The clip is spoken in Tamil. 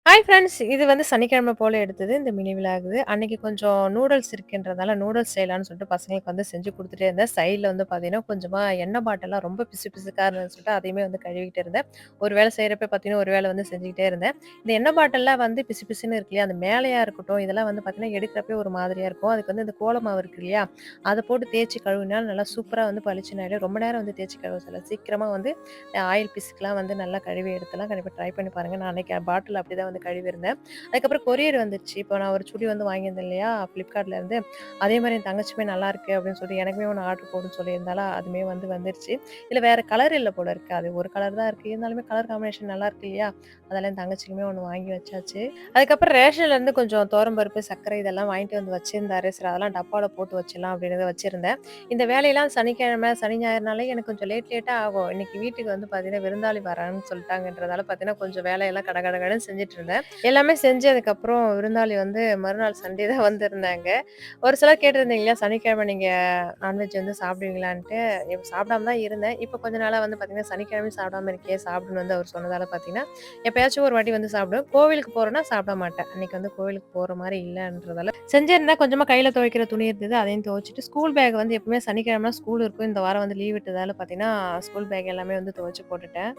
Hi friends. இது வந்து சனிக்கிழமை போல எடுத்தது இந்த மினி விலாகு. அன்னைக்கு கொஞ்சம் நூடுல்ஸ் இருக்குன்றதால நூடுல்ஸ் செய்யலான்னு சொல்லிட்டு பசங்களுக்கு வந்து செஞ்சு குடுத்துட்டே இருந்தேன். சைட்ல வந்து பார்த்தீங்கன்னா, கொஞ்சமா எண்ணெய் பாட்டில்லாம் ரொம்ப பிசு பிசுக்கா இருந்ததுன்னு சொல்லிட்டு அதையுமே வந்து கழுவிக்கிட்டு இருந்தேன். ஒரு வேளை செய்றப்ப பார்த்தீங்கன்னா, ஒரு வேளை வந்து செஞ்சுக்கிட்டே இருந்தேன். இந்த எண்ணெய் பாட்டில்லாம் வந்து பிசு பிசுன்னு இருக்கு இல்லையா? அந்த மேலேயா இருக்கட்டும், இதெல்லாம் வந்து பார்த்தீங்கன்னா, எடுக்கிறப்பயே ஒரு மாதிரியா இருக்கும். அதுக்கு வந்து இந்த கோல மாவு இருக்கு இல்லையா? அத போட்டு தேய்ச்சு கழுவினா நல்லா சூப்பரா வந்து பளிச்சுன்னு ஆயிடும். ரொம்ப நேரம் வந்து தேய்ச்சு கழுவ தேவையில்ல. சீக்கிரமா வந்து ஆயில் பீஸ்க்குலாம் வந்து நல்லா கழுவி எடுத்துலாம். கண்டிப்பா ட்ரை பண்ணி பாருங்க. நான் அன்னைக்கு பாட்டில் அப்படிதான் வந்து கழுவியிருந்தேன். அதுக்கப்புறம் கொரியர் வந்துருச்சு. இப்போ நான் ஒரு சுடி வந்து வாங்கியிருந்தேன் இல்லையா? Flipkartலேருந்து. அதே மாரி என் தங்கச்சியுமே நல்லாயிருக்கு அப்படின்னு சொல்லி எனக்குமே ஒண்ணு ஆர்டர் போடுன்னு சொல்லியிருந்தாளா, அதுவுமே வந்து வந்துருச்சு. இதுல வேற கலர் இல்ல போல இருக்கு. அது ஒரு கலர் தான் இருக்கு. இருந்தாலுமே கலர் காம்பினேஷன் நல்லாயிருக்கு இல்லையா? அதெல்லாம் என் தங்கச்சிக்குமே ஒண்ணு வாங்கி வச்சாச்சு. அதுக்கப்புறம் ரேஷன்லேருந்து கொஞ்சம் துவரம் பருப்பு, சர்க்கரை இதெல்லாம் வாங்கிட்டு வந்து வச்சிருந்தாரு. சரி அதெல்லாம் டப்பால போட்டு வச்சிடலாம் அப்படின்னு வச்சிருந்தேன். இந்த வேலையெல்லாம் சனிக்கிழமை, சனி ஞாயிறுனாலே எனக்கு கொஞ்சம் லேட்டா ஆகும். இன்னைக்கு வீட்டுக்கு வந்து பார்த்தீங்கன்னா, விருந்தாளி வராங்கன்னு சொல்லிட்டாங்கன்றதால பார்த்தீங்கன்னா, கொஞ்சம் வேலையெல்லாம் கடகடன்னு செஞ்சுட்டு இருந்தேன். எல்லாமே செஞ்சதுக்கப்புறம் விருந்தாளி வந்து மறுநாள் சண்டே தான் வந்திருந்தாங்க. ஒரு சிலர் கேட்டிருந்தீங்க இல்லையா, சனிக்கிழமை நீங்க நான்வெஜ் வந்து சாப்பிடுவீங்களான்ட்டு. இப்ப சாப்பிடாம தான் இருந்தேன். இப்ப கொஞ்ச நாளா வந்து பார்த்தீங்கன்னா, சனிக்கிழமையும் சாப்பிடாம இருக்கே சாப்பிடுன்னு வந்து அவர் சொன்னதால பார்த்தீங்கன்னா, எப்பயாச்சும் ஒரு வாட்டி வந்து சாப்பிடுவேன். கோவிலுக்கு போறேன்னா சாப்பிட மாட்டேன். அன்னைக்கு வந்து கோவிலுக்கு போற மாரி இல்லன்றதால செஞ்சிருந்தேன். கொஞ்சமா கையில துவைக்கிற துணி இருந்தது. அதையும் துவைச்சுட்டு ஸ்கூல் பேக் வந்து எப்பவுமே சனிக்கிழமை ஸ்கூல் இருக்கும். இந்த வாரம் வந்து லீவ் விட்டதால பார்த்தீங்கன்னா, ஸ்கூல் பேக் எல்லாமே வந்து துவைச்சு போட்டுட்டேன்.